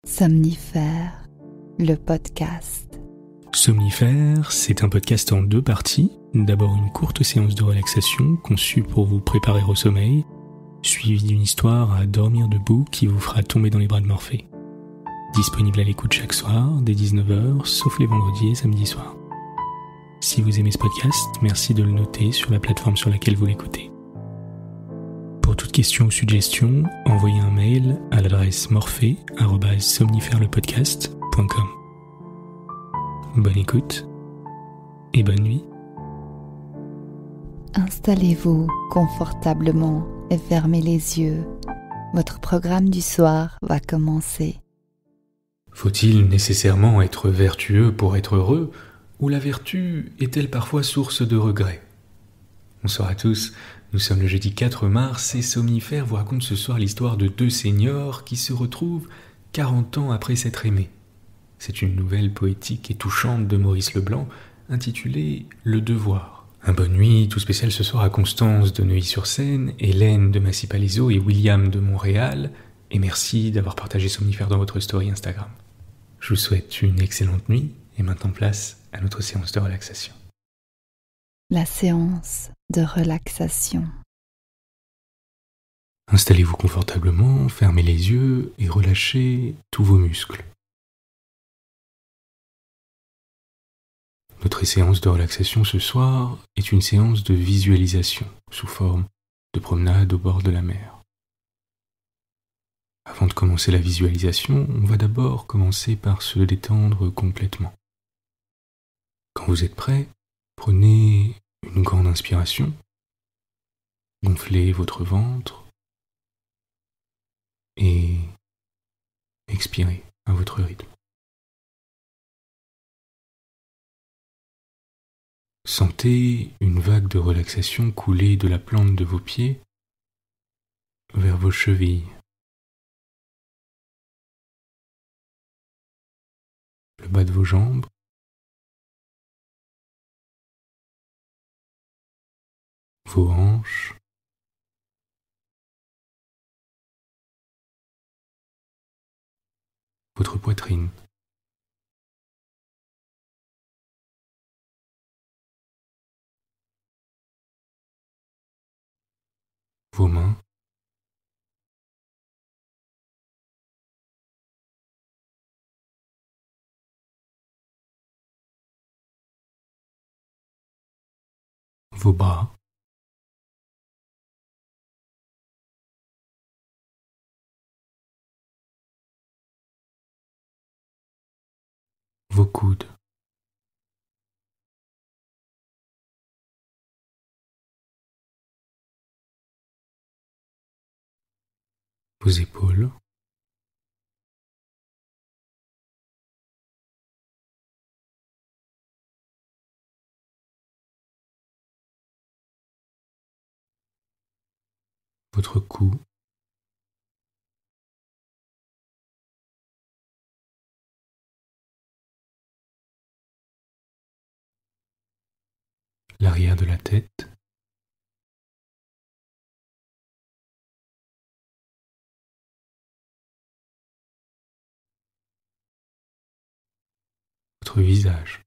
Somnifère, le podcast. Somnifère, c'est un podcast en 2 parties. D'abord une courte séance de relaxation conçue pour vous préparer au sommeil, suivie d'une histoire à dormir debout qui vous fera tomber dans les bras de Morphée. Disponible à l'écoute chaque soir, dès 19h, sauf les vendredis et samedis soirs. Si vous aimez ce podcast, merci de le noter sur la plateforme sur laquelle vous l'écoutez. Pour toute question ou suggestion, envoyez un mail à l'adresse morphée@somnifèrelepodcast.com. Bonne écoute et bonne nuit. Installez-vous confortablement et fermez les yeux. Votre programme du soir va commencer. Faut-il nécessairement être vertueux pour être heureux, ou la vertu est-elle parfois source de regrets ? Bonsoir à tous, nous sommes le jeudi 4 mars et Somnifère vous raconte ce soir l'histoire de 2 seniors qui se retrouvent 40 ans après s'être aimés. C'est une nouvelle poétique et touchante de Maurice Leblanc intitulée « Le devoir ». Un bonne nuit tout spécial ce soir à Constance de Neuilly-sur-Seine, Hélène de Massy-Palaiseau et William de Montréal, et merci d'avoir partagé Somnifère dans votre story Instagram. Je vous souhaite une excellente nuit et maintenant place à notre séance de relaxation. La séance de relaxation. Installez-vous confortablement, fermez les yeux et relâchez tous vos muscles. Notre séance de relaxation ce soir est une séance de visualisation sous forme de promenade au bord de la mer. Avant de commencer la visualisation, on va d'abord commencer par se détendre complètement. Quand vous êtes prêt, prenez une grande inspiration, gonflez votre ventre et expirez à votre rythme. Sentez une vague de relaxation couler de la plante de vos pieds vers vos chevilles, le bas de vos jambes, vos hanches, votre poitrine. Vos mains, vos bras, vos coudes, vos épaules, votre cou, l'arrière de la tête, votre visage,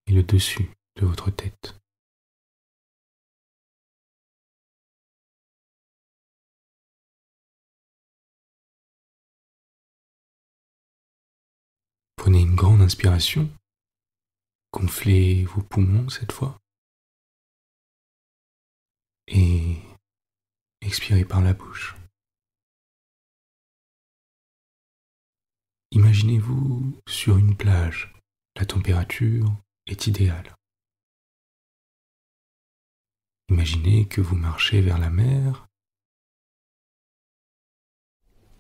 et le dessus de votre tête. Prenez une grande inspiration, gonflez vos poumons cette fois, et expirez par la bouche. Imaginez-vous sur une plage, la température est idéale. Imaginez que vous marchez vers la mer.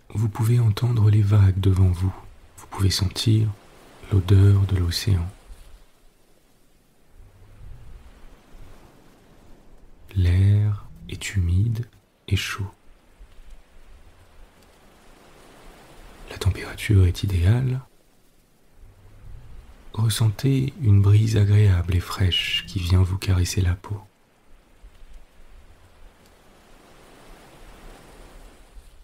Vous pouvez entendre les vagues devant vous. Vous pouvez sentir l'odeur de l'océan. L'air est humide et chaud. La température est idéale. ressentez une brise agréable et fraîche qui vient vous caresser la peau.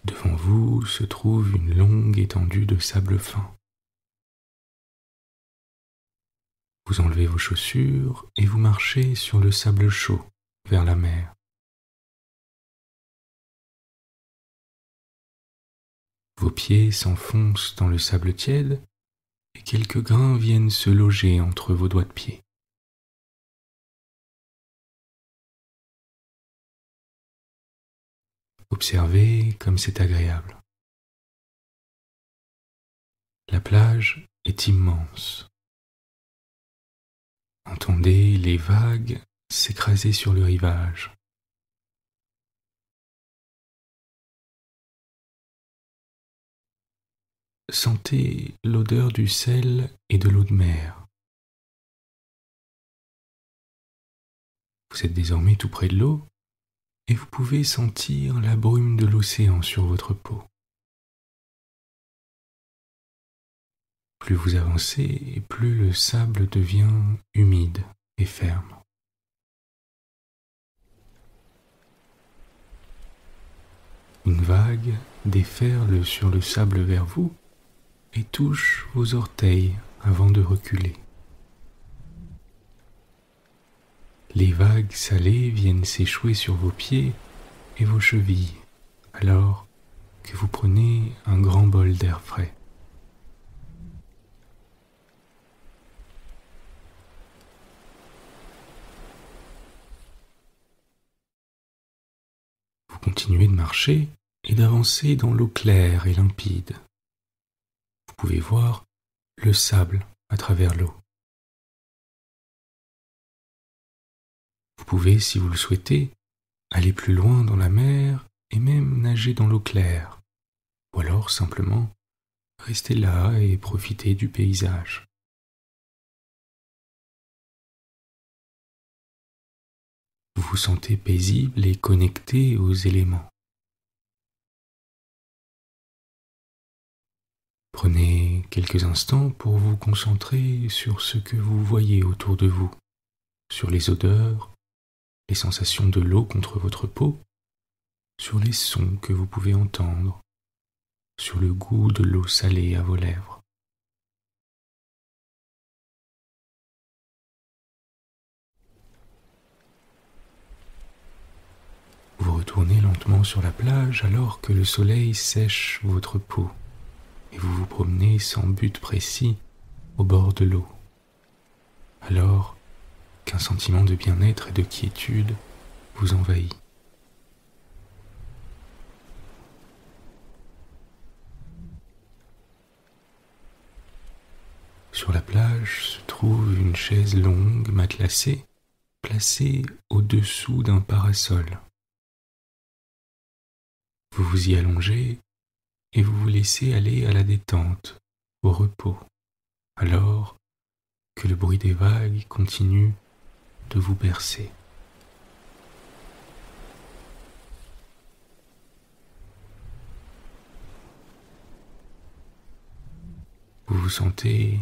Devant vous se trouve une longue étendue de sable fin. Vous enlevez vos chaussures et vous marchez sur le sable chaud vers la mer. Vos pieds s'enfoncent dans le sable tiède et quelques grains viennent se loger entre vos doigts de pied. Observez comme c'est agréable. La plage est immense. Entendez les vagues s'écraser sur le rivage. Sentez l'odeur du sel et de l'eau de mer. Vous êtes désormais tout près de l'eau et vous pouvez sentir la brume de l'océan sur votre peau. Plus vous avancez, plus le sable devient humide et ferme. Une vague déferle sur le sable vers vous et touche vos orteils avant de reculer. Les vagues salées viennent s'échouer sur vos pieds et vos chevilles, alors que vous prenez un grand bol d'air frais. Vous continuez de marcher et d'avancer dans l'eau claire et limpide. Vous pouvez voir le sable à travers l'eau. Vous pouvez, si vous le souhaitez, aller plus loin dans la mer et même nager dans l'eau claire, ou alors simplement rester là et profiter du paysage. Vous vous sentez paisible et connecté aux éléments. Prenez quelques instants pour vous concentrer sur ce que vous voyez autour de vous, sur les odeurs, les sensations de l'eau contre votre peau, sur les sons que vous pouvez entendre, sur le goût de l'eau salée à vos lèvres. Vous retournez lentement sur la plage alors que le soleil sèche votre peau et vous vous promenez sans but précis au bord de l'eau. Alors qu'un sentiment de bien-être et de quiétude vous envahit. Sur la plage se trouve une chaise longue, matelassée, placée au-dessous d'un parasol. Vous vous y allongez et vous vous laissez aller à la détente, au repos, alors que le bruit des vagues continue de vous bercer. Vous vous sentez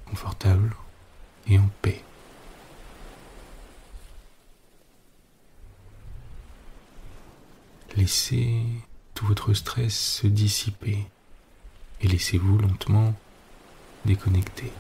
confortable et en paix. Laissez tout votre stress se dissiper et laissez-vous lentement déconnecter.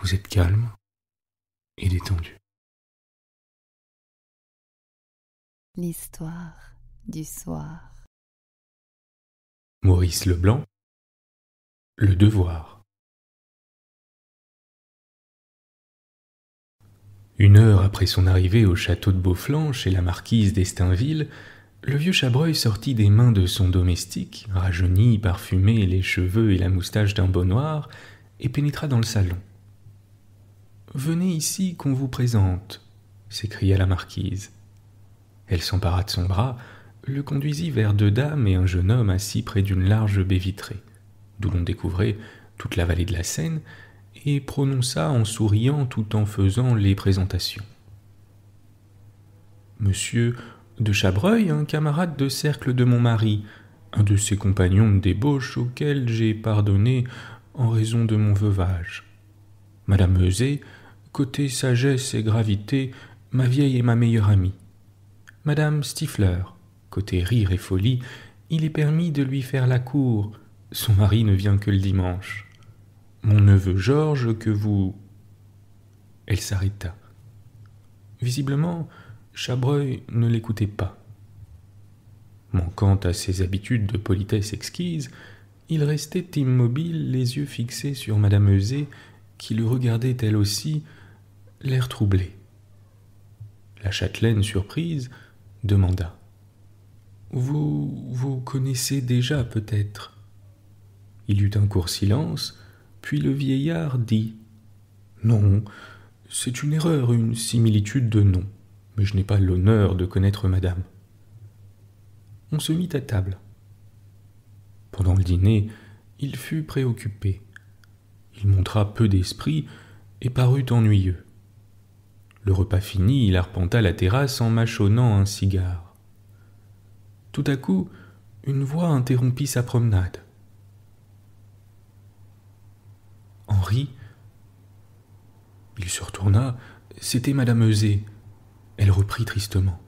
Vous êtes calme et détendu. L'histoire du soir. Maurice Leblanc, Le Devoir. Une heure après son arrivée au château de Beauflanc chez la marquise d'Estainville, Le vieux Chabreuil sortit des mains de son domestique, rajeuni, parfumé, les cheveux et la moustache d'un beau noir, et pénétra dans le salon. « Venez ici qu'on vous présente », s'écria la marquise. Elle s'empara de son bras, le conduisit vers 2 dames et un jeune homme assis près d'une large baie vitrée, d'où l'on découvrait toute la vallée de la Seine, et prononça en souriant tout en faisant les présentations. « Monsieur de Chabreuil, un camarade de cercle de mon mari, un de ses compagnons de débauche auxquels j'ai pardonné en raison de mon veuvage. Madame Euzet, côté sagesse et gravité, ma vieille et ma meilleure amie. Madame Stifler, côté rire et folie, il est permis de lui faire la cour, son mari ne vient que le dimanche. Mon neveu Georges que vous... » Elle s'arrêta. Visiblement, Chabreuil ne l'écoutait pas. Manquant à ses habitudes de politesse exquise, il restait immobile, les yeux fixés sur madame Euzet, qui le regardait elle aussi, l'air troublé. La châtelaine, surprise, demanda : « Vous connaissez déjà peut-être ?» Il y eut un court silence, puis le vieillard dit : « Non, c'est une erreur, une similitude de nom, mais je n'ai pas l'honneur de connaître madame. » On se mit à table. Pendant le dîner, il fut préoccupé. Il montra peu d'esprit et parut ennuyeux. Le repas fini, il arpenta la terrasse en mâchonnant un cigare. Tout à coup, une voix interrompit sa promenade. Henri. Il se retourna, c'était madame Euzet. Elle reprit tristement.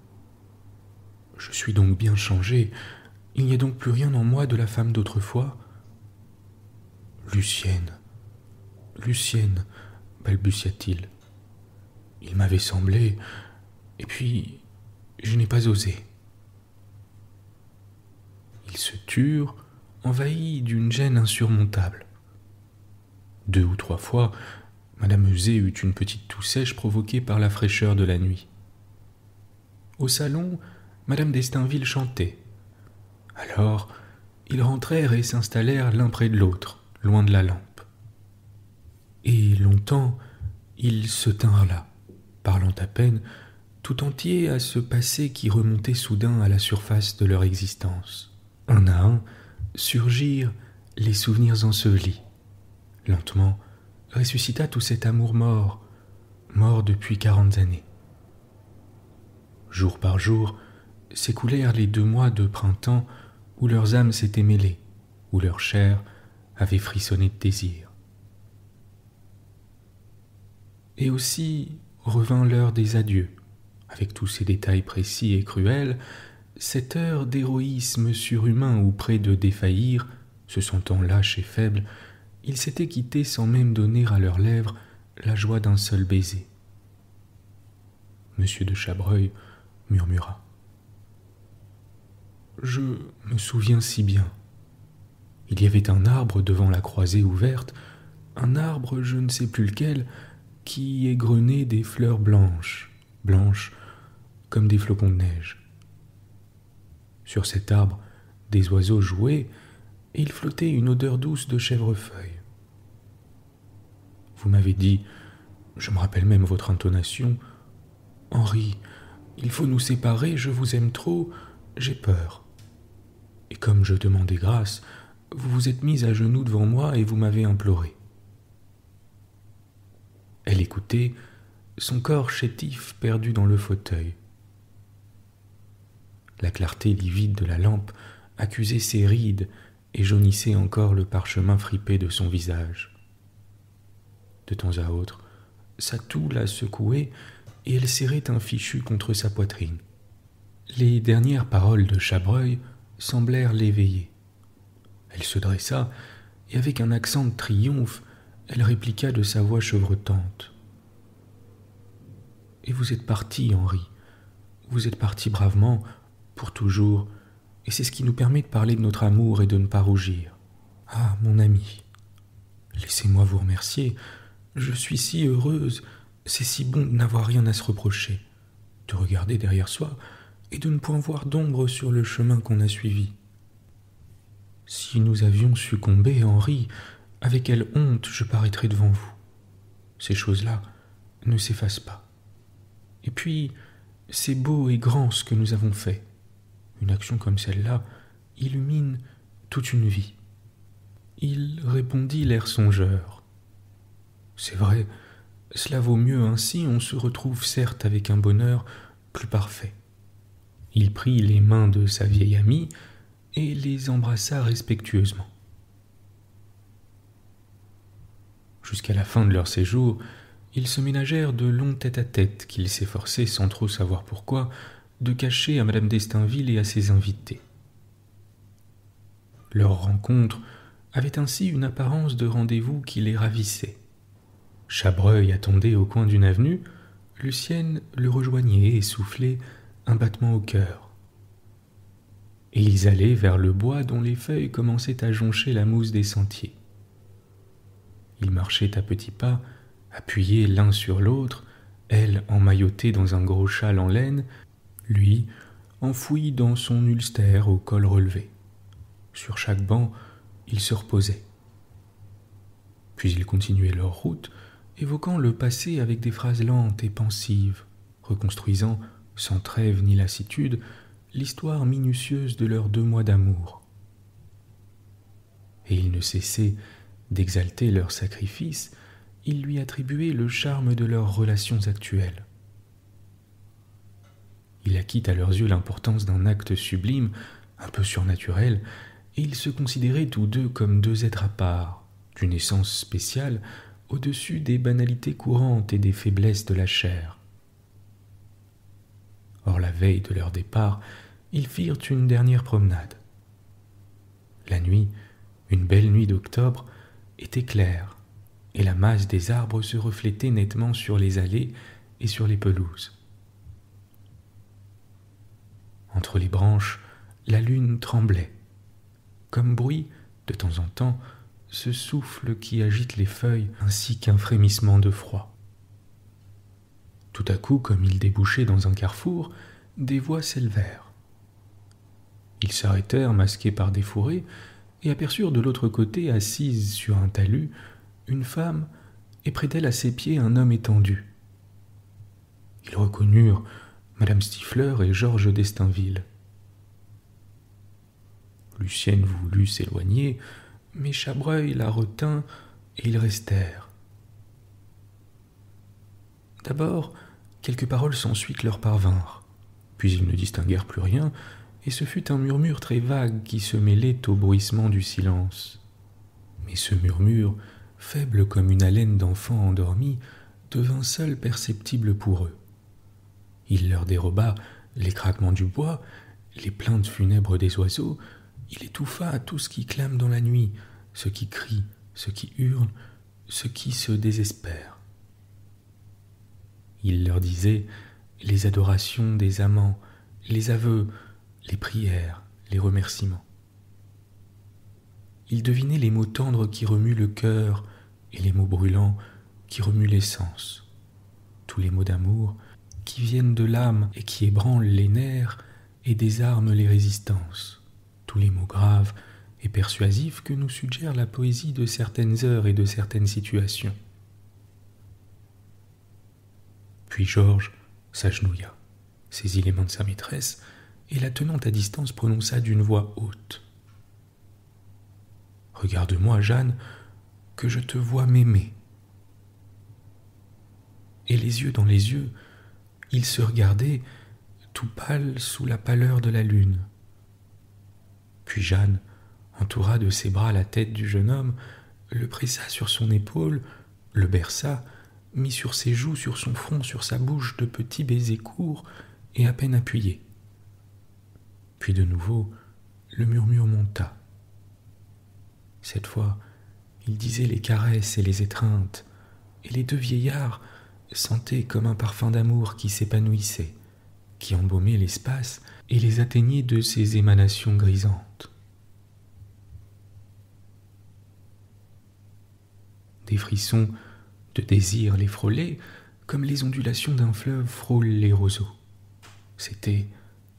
« Je suis donc bien changé, il n'y a donc plus rien en moi de la femme d'autrefois ?»« Lucienne, balbutia-t-il. Il m'avait semblé, et puis je n'ai pas osé. » Ils se turent, envahis d'une gêne insurmontable. 2 ou 3 fois, madame Euzet eut une petite toux sèche provoquée par la fraîcheur de la nuit. Au salon, madame d'Estainville chantait. Alors, ils rentrèrent et s'installèrent l'un près de l'autre, loin de la lampe. Et longtemps, ils se tinrent là, parlant à peine, tout entiers à ce passé qui remontait soudain à la surface de leur existence. Un à un, surgirent les souvenirs ensevelis. Lentement, ressuscita tout cet amour mort depuis 40 années. Jour par jour, s'écoulèrent les 2 mois de printemps où leurs âmes s'étaient mêlées, où leur chair avait frissonné de désir. Et aussi revint l'heure des adieux, avec tous ces détails précis et cruels, cette heure d'héroïsme surhumain où, près de défaillir, se sentant lâches et faibles, ils s'étaient quittés sans même donner à leurs lèvres la joie d'un seul baiser. Monsieur de Chabreuil murmura : « Je me souviens si bien. Il y avait un arbre devant la croisée ouverte, un arbre je ne sais plus lequel, qui égrenait des fleurs blanches comme des flocons de neige. Sur cet arbre, des oiseaux jouaient, et il flottait une odeur douce de chèvrefeuille. Vous m'avez dit, je me rappelle même votre intonation, « Henri, il faut nous séparer, je vous aime trop, j'ai peur. » Et comme je demandais grâce, vous vous êtes mise à genoux devant moi et vous m'avez imploré. Elle écoutait, son corps chétif perdu dans le fauteuil. La clarté livide de la lampe accusait ses rides et jaunissait encore le parchemin fripé de son visage. De temps à autre, sa toux la secouait et elle serrait un fichu contre sa poitrine. Les dernières paroles de Chabreuil semblèrent l'éveiller. Elle se dressa et avec un accent de triomphe, elle répliqua de sa voix chevrotante. « Et vous êtes parti, Henri. Vous êtes parti bravement, pour toujours, et c'est ce qui nous permet de parler de notre amour et de ne pas rougir. Ah, mon ami, laissez-moi vous remercier. Je suis si heureuse, c'est si bon de n'avoir rien à se reprocher, de regarder derrière soi et de ne point voir d'ombre sur le chemin qu'on a suivi. Si nous avions succombé, Henri, avec quelle honte je paraîtrais devant vous. Ces choses-là ne s'effacent pas. Et puis, c'est beau et grand ce que nous avons fait. Une action comme celle-là illumine toute une vie. Il répondit l'air songeur. C'est vrai, cela vaut mieux ainsi, on se retrouve certes avec un bonheur plus parfait. Il prit les mains de sa vieille amie et les embrassa respectueusement. Jusqu'à la fin de leur séjour, ils se ménagèrent de longs tête-à-tête qu'ils s'efforçaient, sans trop savoir pourquoi, de cacher à Madame d'Estainville et à ses invités. Leur rencontre avait ainsi une apparence de rendez-vous qui les ravissait. Chabreuil attendait au coin d'une avenue, Lucienne le rejoignait essoufflée, un battement au cœur. Et ils allaient vers le bois dont les feuilles commençaient à joncher la mousse des sentiers. Ils marchaient à petits pas, appuyés l'un sur l'autre, elle emmaillotée dans un gros châle en laine, lui enfoui dans son ulster au col relevé. Sur chaque banc, ils se reposaient. Puis ils continuaient leur route, évoquant le passé avec des phrases lentes et pensives, reconstruisant, sans trêve ni lassitude, l'histoire minutieuse de leurs 2 mois d'amour. Et ils ne cessaient d'exalter leur sacrifice, ils lui attribuaient le charme de leurs relations actuelles. Il acquit à leurs yeux l'importance d'un acte sublime, un peu surnaturel, et ils se considéraient tous deux comme 2 êtres à part, d'une essence spéciale, au-dessus des banalités courantes et des faiblesses de la chair. Or, la veille de leur départ, ils firent une dernière promenade. La nuit, une belle nuit d'octobre, était claire, et la masse des arbres se reflétait nettement sur les allées et sur les pelouses. Entre les branches, la lune tremblait. Comme bruit, de temps en temps, ce souffle qui agite les feuilles ainsi qu'un frémissement de froid. Tout à coup, comme ils débouchaient dans un carrefour, des voix s'élevèrent. Ils s'arrêtèrent, masqués par des fourrés, et aperçurent de l'autre côté, assise sur un talus, une femme, et près d'elle à ses pieds un homme étendu. Ils reconnurent Madame Stifler et Georges d'Estainville. Lucienne voulut s'éloigner, mais Chabreuil la retint et ils restèrent. D'abord, quelques paroles sans suite leur parvinrent, puis ils ne distinguèrent plus rien, et ce fut un murmure très vague qui se mêlait au bruissement du silence. Mais ce murmure, faible comme une haleine d'enfant endormi, devint seul perceptible pour eux. Il leur déroba les craquements du bois, les plaintes funèbres des oiseaux, il étouffa à tout ce qui clame dans la nuit, ce qui crie, ce qui hurle, ce qui se désespère. Il leur disait les adorations des amants, les aveux, les prières, les remerciements. Il devinait les mots tendres qui remuent le cœur et les mots brûlants qui remuent les sens. Tous les mots d'amour qui viennent de l'âme et qui ébranlent les nerfs et désarment les résistances. Tous les mots graves et persuasifs que nous suggère la poésie de certaines heures et de certaines situations. Puis Georges s'agenouilla, saisit les mains de sa maîtresse et la tenant à distance prononça d'une voix haute. « Regarde-moi, Jeanne, que je te vois m'aimer. » Et les yeux dans les yeux, ils se regardaient, tout pâles sous la pâleur de la lune. Puis Jeanne entoura de ses bras la tête du jeune homme, le pressa sur son épaule, le berça, mit sur ses joues, sur son front, sur sa bouche de petits baisers courts et à peine appuyés. Puis de nouveau, le murmure monta. Cette fois, il disait les caresses et les étreintes, et les 2 vieillards sentaient comme un parfum d'amour qui s'épanouissait, qui embaumait l'espace et les atteignait de ses émanations grisantes. Des frissons de désir les frôlaient comme les ondulations d'un fleuve frôlent les roseaux. C'était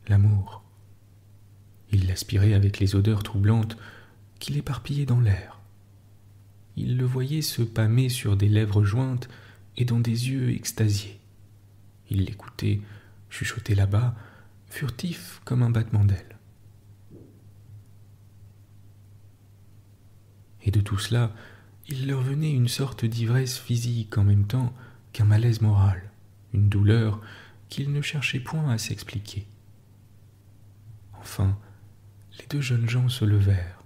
l'amour. Il l'aspirait avec les odeurs troublantes qu'il éparpillait dans l'air. Il le voyait se pâmer sur des lèvres jointes et dans des yeux extasiés. Il l'écoutait chuchoter là-bas, furtif comme un battement d'ailes. Et de tout cela, il leur venait une sorte d'ivresse physique en même temps qu'un malaise moral, une douleur qu'ils ne cherchaient point à s'expliquer. Enfin, les deux jeunes gens se levèrent.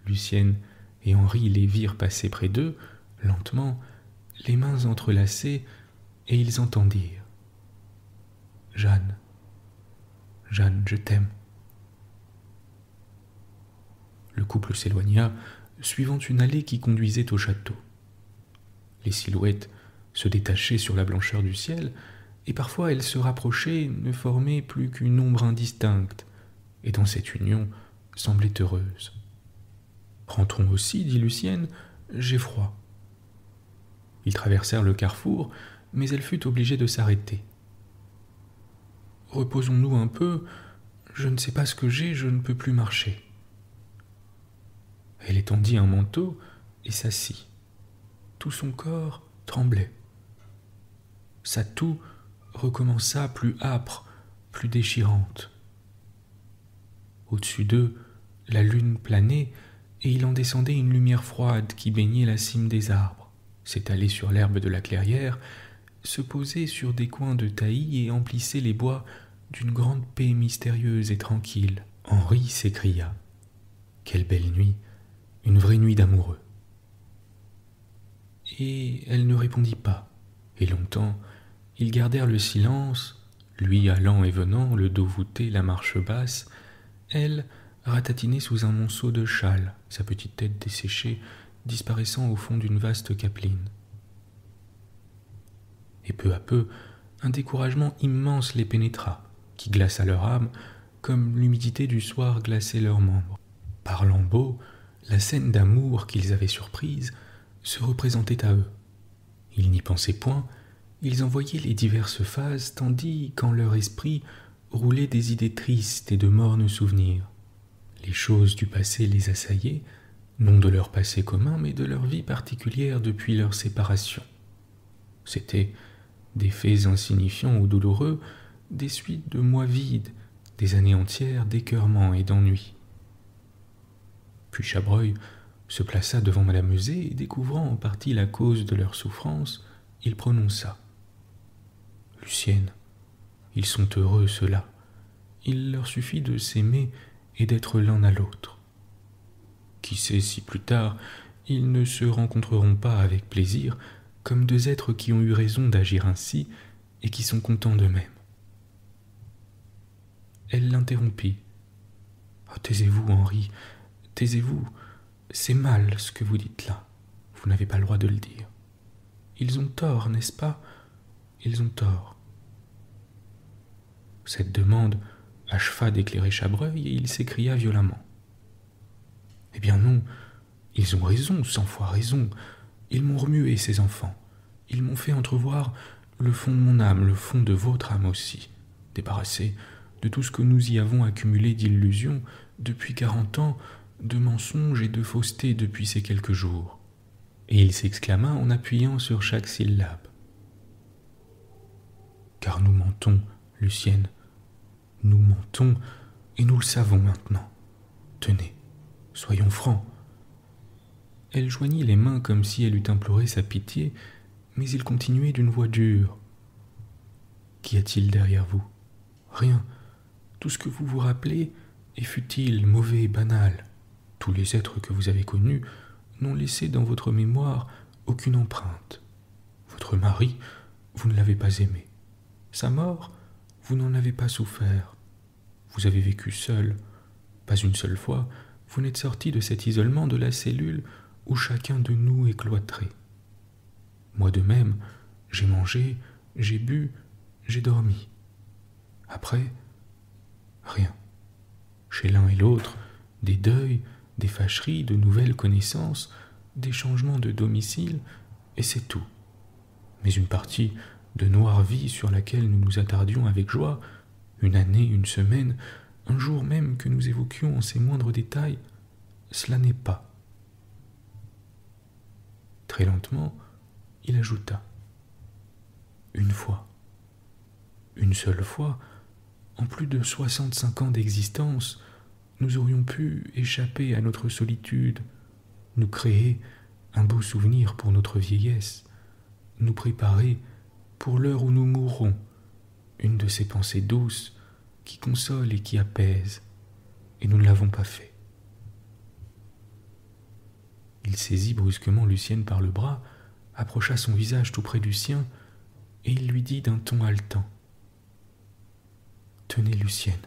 Lucienne et Henri les virent passer près d'eux, lentement, les mains entrelacées, et ils entendirent « Jeanne, Jeanne, je t'aime ». Le couple s'éloigna, suivant une allée qui conduisait au château. Les silhouettes se détachaient sur la blancheur du ciel, et parfois elles se rapprochaient, ne formaient plus qu'une ombre indistincte, et dans cette union semblaient heureuses. « Rentrons aussi, dit Lucienne, j'ai froid. » Ils traversèrent le carrefour, mais elle fut obligée de s'arrêter. « Reposons-nous un peu, je ne sais pas ce que j'ai, je ne peux plus marcher. » Elle étendit un manteau et s'assit. Tout son corps tremblait. Sa toux recommença plus âpre, plus déchirante. Au-dessus d'eux, la lune planait et il en descendait une lumière froide qui baignait la cime des arbres, s'étalait sur l'herbe de la clairière, se posait sur des coins de taillis et emplissait les bois d'une grande paix mystérieuse et tranquille. Henri s'écria « Quelle belle nuit, une vraie nuit d'amoureux !» Et elle ne répondit pas, et longtemps, ils gardèrent le silence, lui allant et venant, le dos voûté, la marche basse, elle ratatinée sous un monceau de châle, sa petite tête desséchée, disparaissant au fond d'une vaste capeline. Et peu à peu, un découragement immense les pénétra, qui glaça leur âme, comme l'humidité du soir glaçait leurs membres. Par lambeaux, la scène d'amour qu'ils avaient surprise se représentait à eux. Ils n'y pensaient point, ils en voyaient les diverses phases, tandis qu'en leur esprit roulaient des idées tristes et de mornes souvenirs. Les choses du passé les assaillaient, non de leur passé commun, mais de leur vie particulière depuis leur séparation. C'étaient des faits insignifiants ou douloureux, des suites de mois vides, des années entières d'écœurement et d'ennui. Puis Chabreuil se plaça devant Madame Euzet et, découvrant en partie la cause de leur souffrance, il prononça « Lucienne, ils sont heureux, ceux-là. Il leur suffit de s'aimer et d'être l'un à l'autre. Qui sait si plus tard, ils ne se rencontreront pas avec plaisir comme deux êtres qui ont eu raison d'agir ainsi et qui sont contents d'eux-mêmes. » Elle l'interrompit. « Oh, taisez-vous, Henri, taisez-vous. C'est mal ce que vous dites là. Vous n'avez pas le droit de le dire. Ils ont tort, n'est-ce pas? Ils ont tort. » Cette demande acheva d'éclairer Chabreuil et il s'écria violemment. « Eh bien non, ils ont raison, 100 fois raison. Ils m'ont remué, ces enfants. Ils m'ont fait entrevoir le fond de mon âme, le fond de votre âme aussi, débarrassé de tout ce que nous y avons accumulé d'illusions depuis 40 ans, de mensonges et de faussetés depuis ces quelques jours. » Et il s'exclama en appuyant sur chaque syllabe. « Car nous mentons, Lucienne. Nous mentons et nous le savons maintenant. Tenez, soyons francs. » Elle joignit les mains comme si elle eût imploré sa pitié, mais il continuait d'une voix dure. « Qu'y a-t-il derrière vous? Rien. Tout ce que vous vous rappelez est futile, mauvais, banal. Tous les êtres que vous avez connus n'ont laissé dans votre mémoire aucune empreinte. Votre mari, vous ne l'avez pas aimé. Sa mort, vous n'en avez pas souffert. Vous avez vécu seul. Pas une seule fois, vous n'êtes sorti de cet isolement de la cellule où chacun de nous est cloîtré. Moi de même, j'ai mangé, j'ai bu, j'ai dormi. Après, rien. Chez l'un et l'autre, des deuils, des fâcheries, de nouvelles connaissances, des changements de domicile, et c'est tout. Mais une partie de noire vie sur laquelle nous nous attardions avec joie, une année, une semaine, un jour même que nous évoquions en ses moindres détails, cela n'est pas. Très lentement, il ajouta. Une fois, une seule fois, en plus de 65 ans d'existence, nous aurions pu échapper à notre solitude, nous créer un beau souvenir pour notre vieillesse, nous préparer pour l'heure où nous mourrons, une de ces pensées douces qui consolent et qui apaisent, et nous ne l'avons pas fait. Il saisit brusquement Lucienne par le bras, approcha son visage tout près du sien, et il lui dit d'un ton haletant. « Tenez, Lucienne,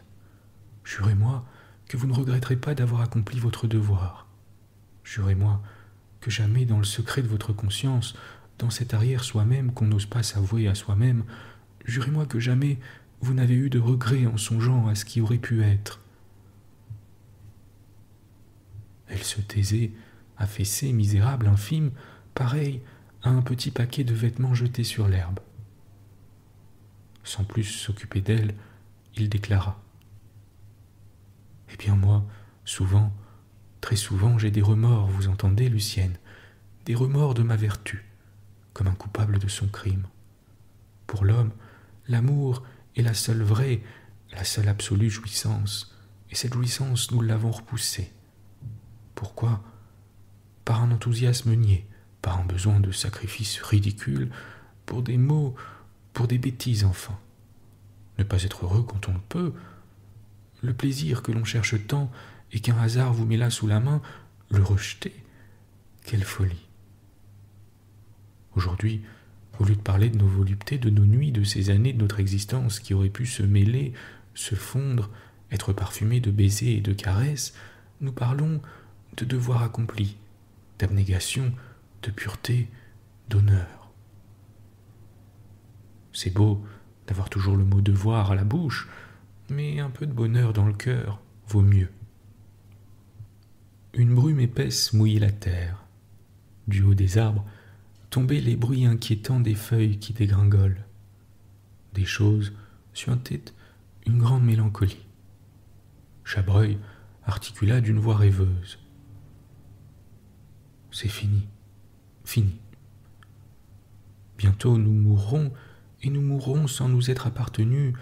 jurez-moi que vous ne regretterez pas d'avoir accompli votre devoir. Jurez-moi que jamais dans le secret de votre conscience, dans cet arrière soi-même qu'on n'ose pas s'avouer à soi-même, jurez-moi que jamais vous n'avez eu de regret en songeant à ce qui aurait pu être. » Elle se taisait, affaissée, misérable, infime, pareille à un petit paquet de vêtements jetés sur l'herbe. Sans plus s'occuper d'elle, il déclara. « Eh bien moi, souvent, très souvent, j'ai des remords, vous entendez, Lucienne, des remords de ma vertu, comme un coupable de son crime. Pour l'homme, l'amour est la seule vraie, la seule absolue jouissance, et cette jouissance, nous l'avons repoussée. Pourquoi ? Par un enthousiasme niais, par un besoin de sacrifice ridicule, pour des mots, pour des bêtises enfin. Ne pas être heureux quand on le peut, le plaisir que l'on cherche tant et qu'un hasard vous met là sous la main, le rejeter, quelle folie. Aujourd'hui, au lieu de parler de nos voluptés, de nos nuits, de ces années de notre existence qui auraient pu se mêler, se fondre, être parfumées de baisers et de caresses, nous parlons de devoirs accomplis, d'abnégation, de pureté, d'honneur. C'est beau d'avoir toujours le mot devoir à la bouche, mais un peu de bonheur dans le cœur vaut mieux. Une brume épaisse mouillait la terre. Du haut des arbres tombaient les bruits inquiétants des feuilles qui dégringolent. Des choses suintaient une grande mélancolie. Chabreuil articula d'une voix rêveuse. « C'est fini, fini. Bientôt nous mourrons, et nous mourrons sans nous être appartenus,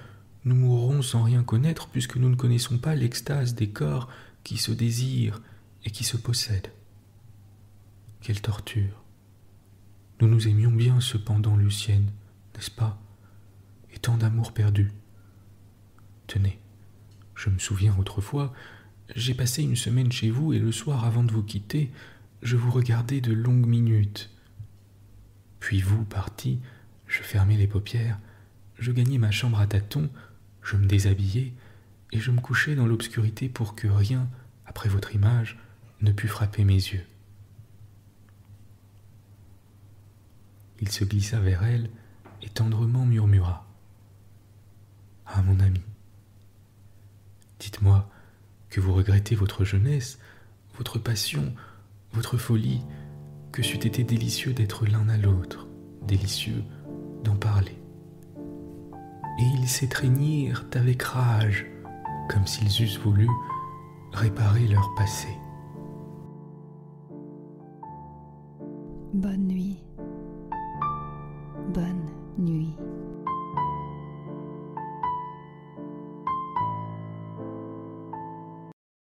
nous mourrons sans rien connaître puisque nous ne connaissons pas l'extase des corps qui se désirent et qui se possèdent. Quelle torture! Nous nous aimions bien cependant, Lucienne, n'est-ce pas? Et tant d'amour perdu. Tenez, je me souviens autrefois, j'ai passé une semaine chez vous et le soir avant de vous quitter, je vous regardais de longues minutes. Puis vous, partis, je fermais les paupières, je gagnais ma chambre à tâtons, je me déshabillais et je me couchais dans l'obscurité pour que rien, après votre image, ne pût frapper mes yeux. Il se glissa vers elle et tendrement murmura. « Ah, mon ami, dites-moi que vous regrettez votre jeunesse, votre passion, votre folie, que c'eût été délicieux d'être l'un à l'autre, délicieux d'en parler. » Et ils s'étreignirent avec rage, comme s'ils eussent voulu réparer leur passé. Bonne nuit. Bonne nuit.